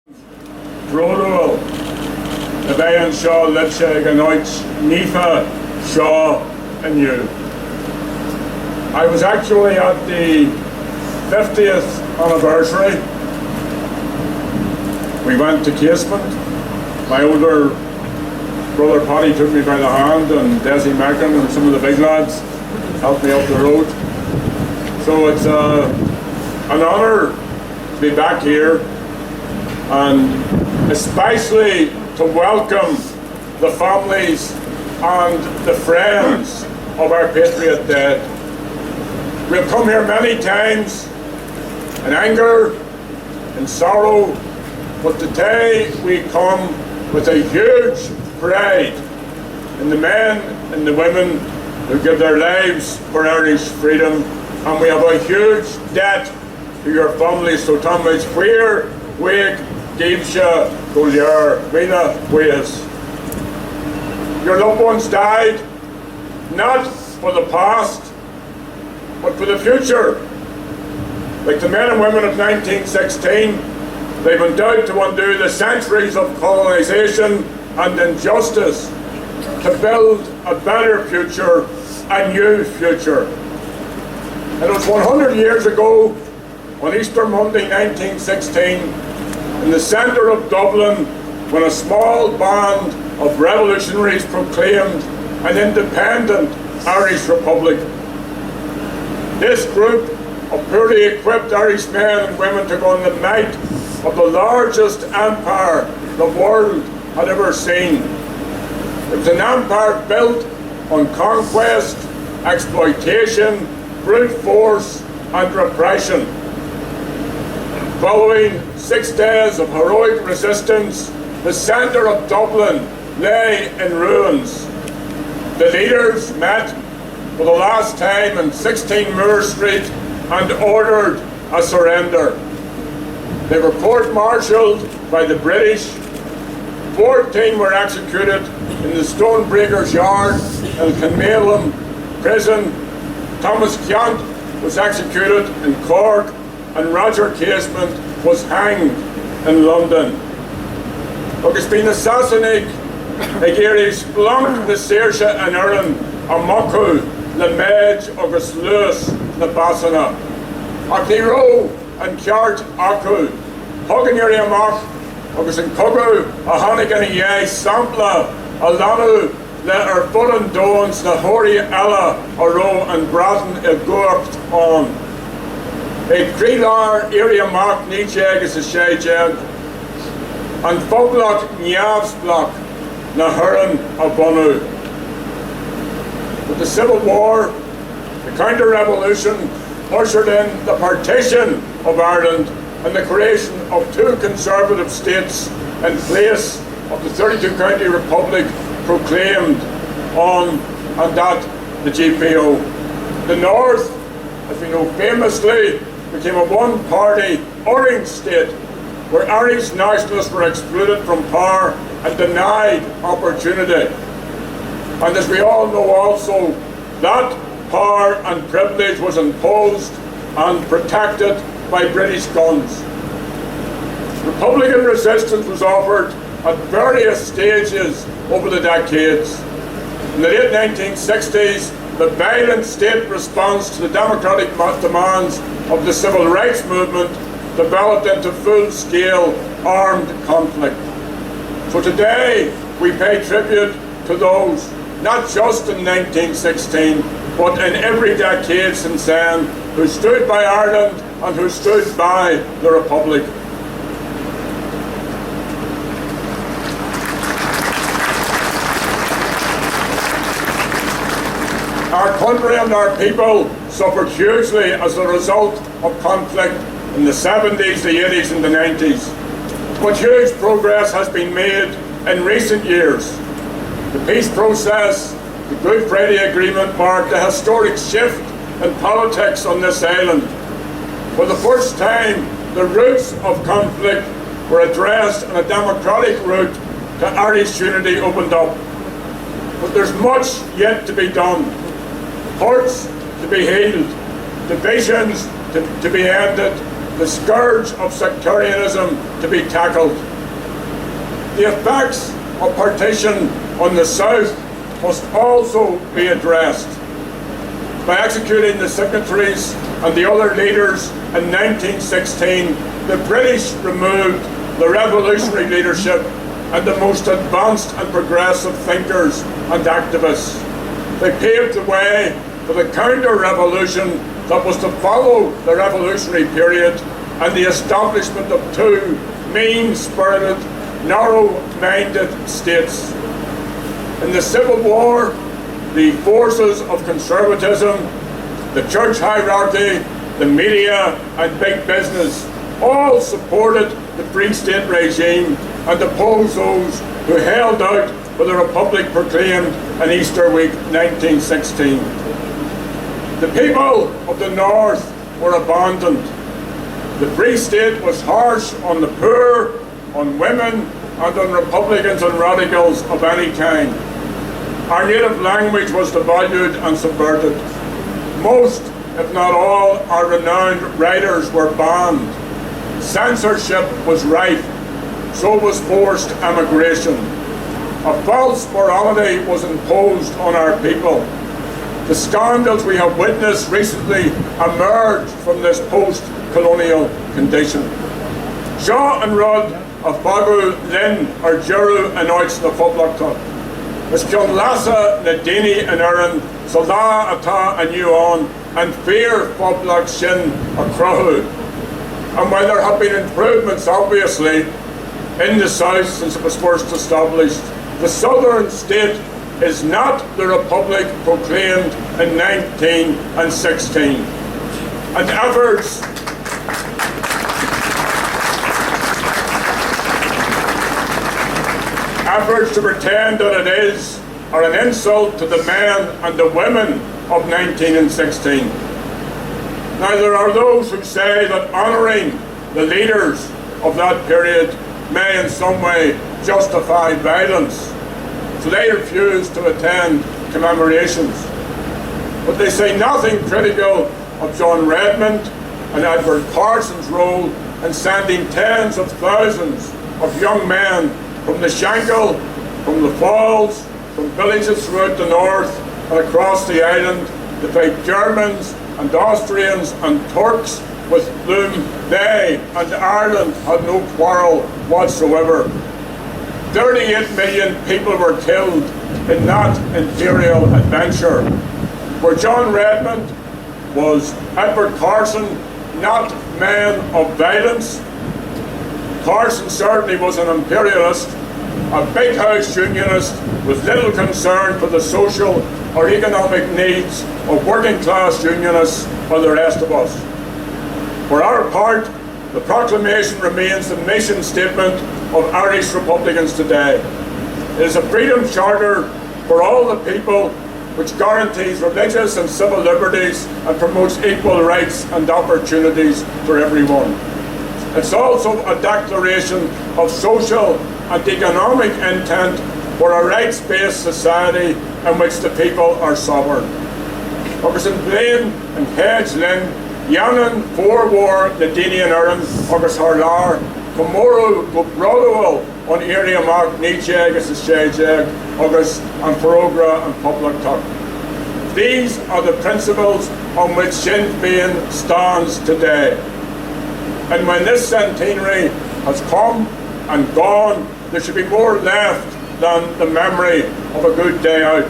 Frodo, the Bayan Shaw, Lipshag, and Oich, Nifa, Shaw, and you. I was actually at the 50th anniversary. We went to Casement. My older brother Paddy took me by the hand, and Desi Mackin and some of the big lads helped me up the road. So it's an honour to be back here, and especially to welcome the families and the friends of our patriot dead. We've come here many times in anger, in sorrow, but today we come with a huge pride in the men and the women who give their lives for Irish freedom, and we have a huge debt to your families. So Thomas, where, wake, Gibsha, Goliar, Vina, Ways. Your loved ones died not for the past, but for the future. Like the men and women of 1916, they've endowed to undo the centuries of colonisation and injustice to build a better future, a new future. It was 100 years ago, on Easter Monday 1916, in the centre of Dublin, when a small band of revolutionaries proclaimed an independent Irish Republic. This group of poorly equipped Irish men and women took on the might of the largest empire the world had ever seen. It was an empire built on conquest, exploitation, brute force and repression. Following 6 days of heroic resistance, the centre of Dublin lay in ruins. The leaders met for the last time in 16 Moore Street and ordered a surrender. They were court-martialed by the British. 14 were executed in the Stonebreakers Yard in Kinmalem prison. Thomas Keant was executed in Cork, and Roger Casement was hanged in London. Agus bhín assassinated ag Gerry splunk na Saoirse an Éireann a mocu le méid agus luas na Basanna. Ach ní ró an ceart acu, thugan Gerry amach agus an cogu a tháinig ina dhé sampla a leanú le ar fud an dóins na hóirí eile a ró an bradan I gcuacht an. Ag crílar Gerry amach níte agus a sé déag, an foglach neamhsblach na Huireann a bunú. With the Civil War, the counter-revolution ushered in the partition of Ireland and the creation of 2 conservative states in place of the 32-county republic proclaimed on and at the GPO. The North, as we know famously, became a one-party orange state where Irish nationalists were excluded from power and denied opportunity. And as we all know also, that power and privilege was imposed and protected by British guns. Republican resistance was offered at various stages over the decades. In the late 1960s, the violent state response to the democratic demands of the civil rights movement developed into full-scale armed conflict. So today, we pay tribute to those, not just in 1916, but in every decade since then, who stood by Ireland and who stood by the Republic. Our country and our people suffered hugely as a result of conflict in the 70s, the 80s and the 90s. But huge progress has been made in recent years. The peace process, the Good Friday Agreement marked a historic shift in politics on this island. For the first time, the roots of conflict were addressed and a democratic route to Irish unity opened up. But there's much yet to be done. Hurts to be healed, divisions to be ended, the scourge of sectarianism to be tackled. The effects of partition on the South must also be addressed. By executing the signatories and the other leaders in 1916, the British removed the revolutionary leadership and the most advanced and progressive thinkers and activists. They paved the way for the counter-revolution that was to follow the revolutionary period and the establishment of two mean-spirited, narrow-minded states. In the Civil War, the forces of conservatism, the church hierarchy, the media and big business all supported the Free State regime and opposed those who held out for the Republic proclaimed in Easter week 1916. The people of the North were abandoned. The Free State was harsh on the poor, on women and on Republicans and radicals of any kind. Our native language was devalued and subverted. Most, if not all, our renowned writers were banned. Censorship was rife, so was forced emigration. A false morality was imposed on our people. The scandals we have witnessed recently emerged from this post-colonial condition. Shaw and Rudd of Bagu Lynn or Gerry and Oits na Poblachtach. Is John Lassa na Dini and Erin, Salda Ata and Yuan, and Fear Poblach Shin a Crohu. And while there have been improvements, obviously, in the South since it was first established, the Southern state is not the Republic proclaimed in 1916. And efforts to pretend that it is are an insult to the men and the women of 1916. Now there are those who say that honouring the leaders of that period may in some way justify violence, so they refuse to attend commemorations. But they say nothing critical of John Redmond and Edward Carson's role in sending tens of thousands of young men from the Shankill, from the Falls, from villages throughout the north and across the island to fight Germans and Austrians and Turks with whom they and Ireland had no quarrel whatsoever. 38 million people were killed in that imperial adventure. For John Redmond, was Edward Carson not men of violence? Carson certainly was an imperialist, a big house unionist with little concern for the social or economic needs of working class unionists or the rest of us. For our part, the proclamation remains the mission statement of Irish Republicans today. It is a freedom charter for all the people which guarantees religious and civil liberties and promotes equal rights and opportunities for everyone. It's also a declaration of social and economic intent for a rights-based society in which the people are sovereign. Agus in Blaine and Hedge Lynn, Yanan, Forwar, Nadini and Erin, Agus Harlar, Comoru, Gobrodowal, on area mark Nietzsche, Agus Shejeg, Agus and Perogra and Poblachtach. These are the principles on which Sinn Féin stands today. And when this centenary has come and gone, there should be more left than the memory of a good day out.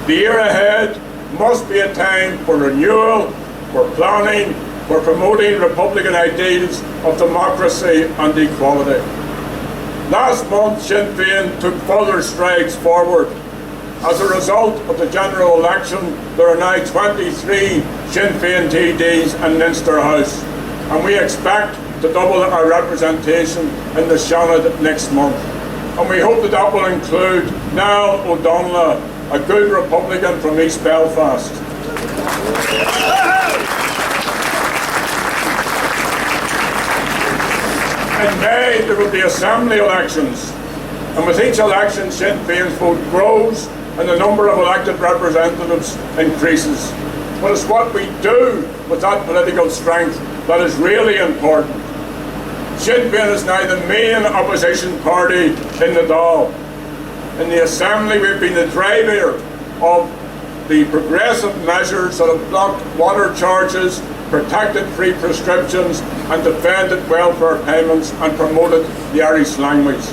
The year ahead must be a time for renewal, for planning, for promoting Republican ideals of democracy and equality. Last month, Sinn Féin took further strides forward. As a result of the general election, there are now 23 Sinn Féin TDs in Leinster House, and we expect to double our representation in the Seanad next month. And we hope that will include Niall O'Donnell, a good Republican from East Belfast. In May, there will be assembly elections, and with each election, Sinn Féin's vote grows and the number of elected representatives increases. But it's what we do with that political strength that is really important. Sinn Féin is now the main opposition party in the Dáil. In the Assembly, we've been the driver of the progressive measures that have blocked water charges, protected free prescriptions and defended welfare payments and promoted the Irish language.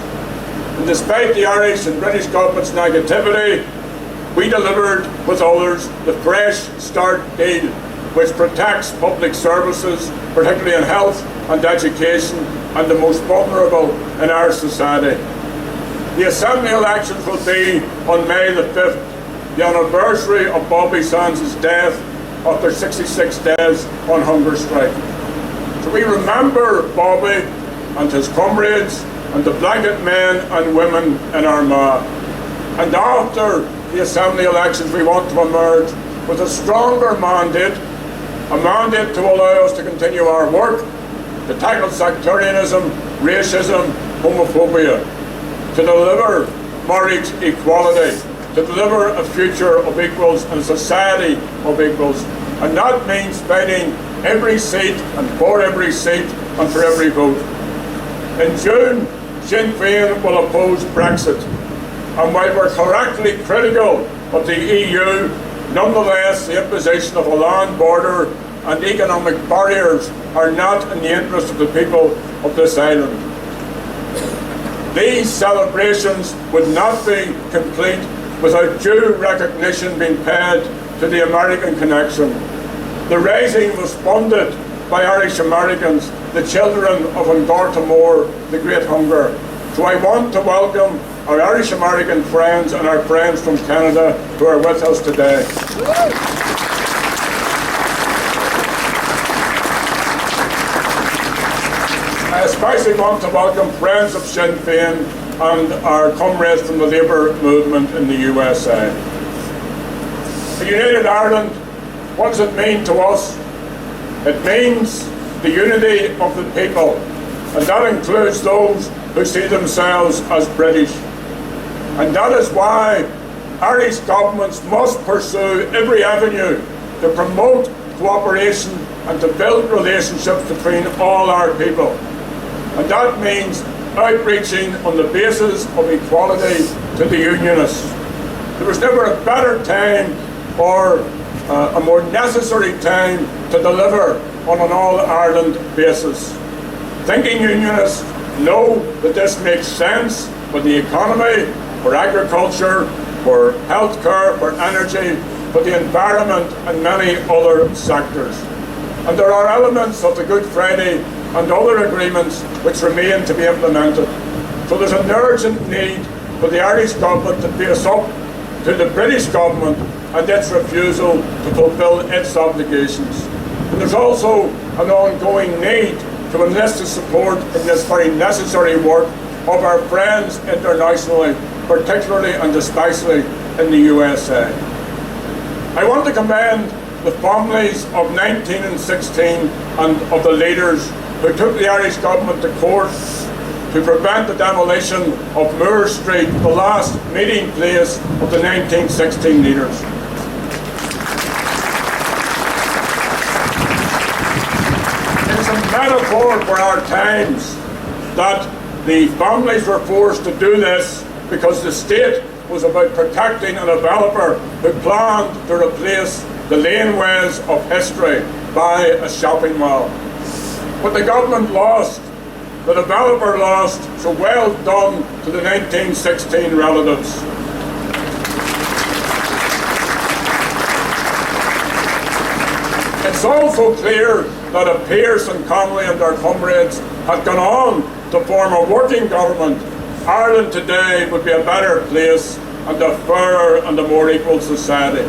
And despite the Irish and British government's negativity, we delivered with others the Fresh Start deal, which protects public services, particularly in health and education, and the most vulnerable in our society. The Assembly elections will be on May the 5th, the anniversary of Bobby Sands' death after 66 days on hunger strike. So we remember Bobby and his comrades and the blanket men and women in Armagh. And after the Assembly elections, we want to emerge with a stronger mandate, a mandate to allow us to continue our work, to tackle sectarianism, racism, homophobia, to deliver marriage equality, to deliver a future of equals and a society of equals. And that means fighting every seat and for every seat and for every vote. In June, Sinn Féin will oppose Brexit. And while we're correctly critical of the EU, nonetheless the imposition of a land border and economic barriers are not in the interest of the people of this island. These celebrations would not be complete without due recognition being paid to the American connection. The rising was funded by Irish Americans, the children of Ungartamore, the Great Hunger. So I want to welcome our Irish American friends and our friends from Canada who are with us today. I especially want to welcome friends of Sinn Féin and our comrades from the Labour movement in the USA. A united Ireland, what does it mean to us? It means the unity of the people, and that includes those who see themselves as British. And that is why Irish governments must pursue every avenue to promote cooperation and to build relationships between all our people. And that means outreaching on the basis of equality to the Unionists. There was never a better time or a more necessary time to deliver on an all-Ireland basis. Thinking Unionists know that this makes sense for the economy, for agriculture, for healthcare, for energy, for the environment and many other sectors. And there are elements of the Good Friday and other agreements which remain to be implemented. So there's an urgent need for the Irish government to face up to the British government and its refusal to fulfil its obligations. And there's also an ongoing need to enlist the support in this very necessary work of our friends internationally, particularly and especially in the USA. I want to commend the families of 19 and 16 and of the leaders who took the Irish government to court to prevent the demolition of Moore Street, the last meeting place of the 1916 leaders. It's a metaphor for our times that the families were forced to do this because the state was about protecting a developer who planned to replace the laneways of history by a shopping mall. But the government lost, the developer lost, so well done to the 1916 relatives. It's also clear that if Pearse and Connolly and their comrades had gone on to form a working government, Ireland today would be a better place and a fairer and a more equal society.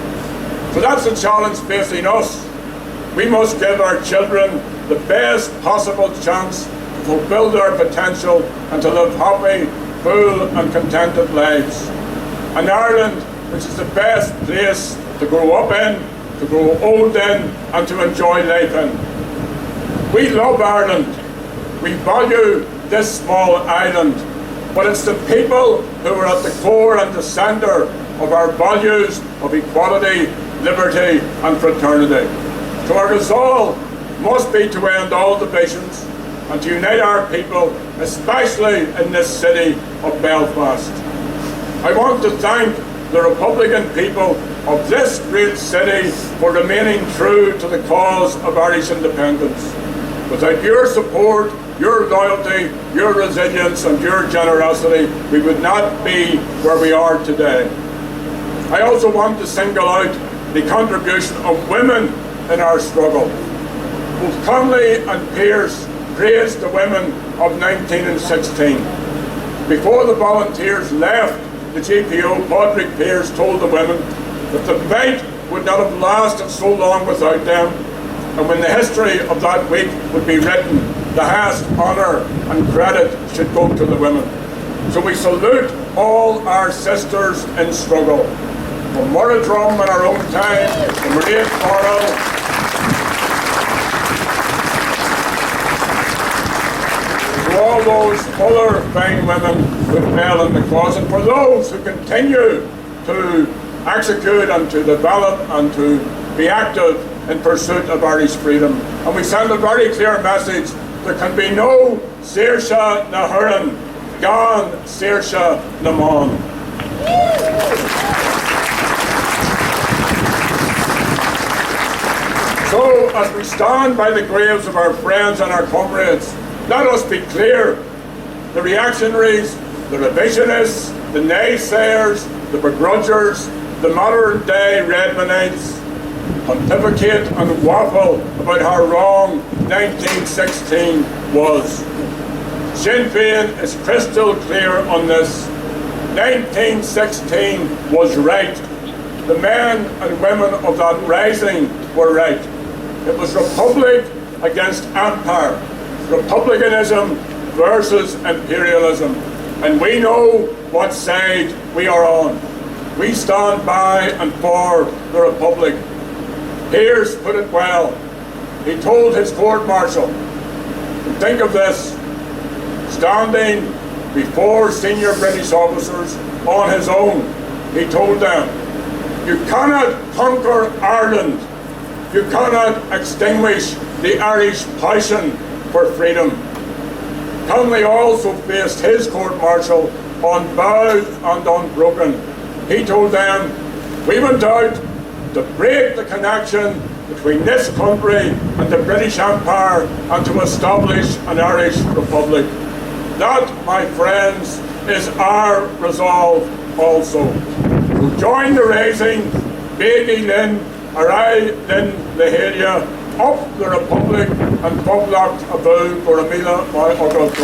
So that's the challenge facing us. We must give our children the best possible chance to fulfill their potential and to live happy, full and contented lives. And Ireland, which is the best place to grow up in, to grow old in and to enjoy life in. We love Ireland. We value this small island, but it's the people who are at the core and the centre of our values of equality, liberty and fraternity. So our resolve must be to end all divisions and to unite our people, especially in this city of Belfast. I want to thank the Republican people of this great city for remaining true to the cause of Irish independence. Without your support, your loyalty, your resilience and your generosity, we would not be where we are today. I also want to single out the contribution of women in our struggle. Both Conley and Pearse praised the women of 19 and 16. Before the volunteers left the GPO, Padraig Pearse told the women that the fight would not have lasted so long without them, and when the history of that week would be written, the highest honour and credit should go to the women. So we salute all our sisters in struggle. From Murradrum in our own time, from Maria Coral, to all those other fine women who fell in the cause, and for those who continue to execute and to develop and to be active in pursuit of Irish freedom. And we send a very clear message: there can be no Saoirse na Huireann, gan Saoirse na Mon. So, as we stand by the graves of our friends and our comrades, let us be clear. The reactionaries, the revisionists, the naysayers, the begrudgers, the modern-day Redmonites pontificate and waffle about how wrong 1916 was. Sinn Féin is crystal clear on this. 1916 was right. The men and women of that rising were right. It was republic against empire, republicanism versus imperialism, and we know what side we are on. We stand by and for the republic. Pearse put it well. He told his court-martial, think of this, standing before senior British officers on his own, he told them, you cannot conquer Ireland. You cannot extinguish the Irish passion for freedom. Conley also faced his court-martial unbowed and unbroken. He told them, we went out to break the connection between this country and the British Empire and to establish an Irish Republic. That, my friends, is our resolve also. To join the rising, Beatty Lynn, Arai Lynn Lehelia, up the Republic and Poblacht Abu for Amila by August.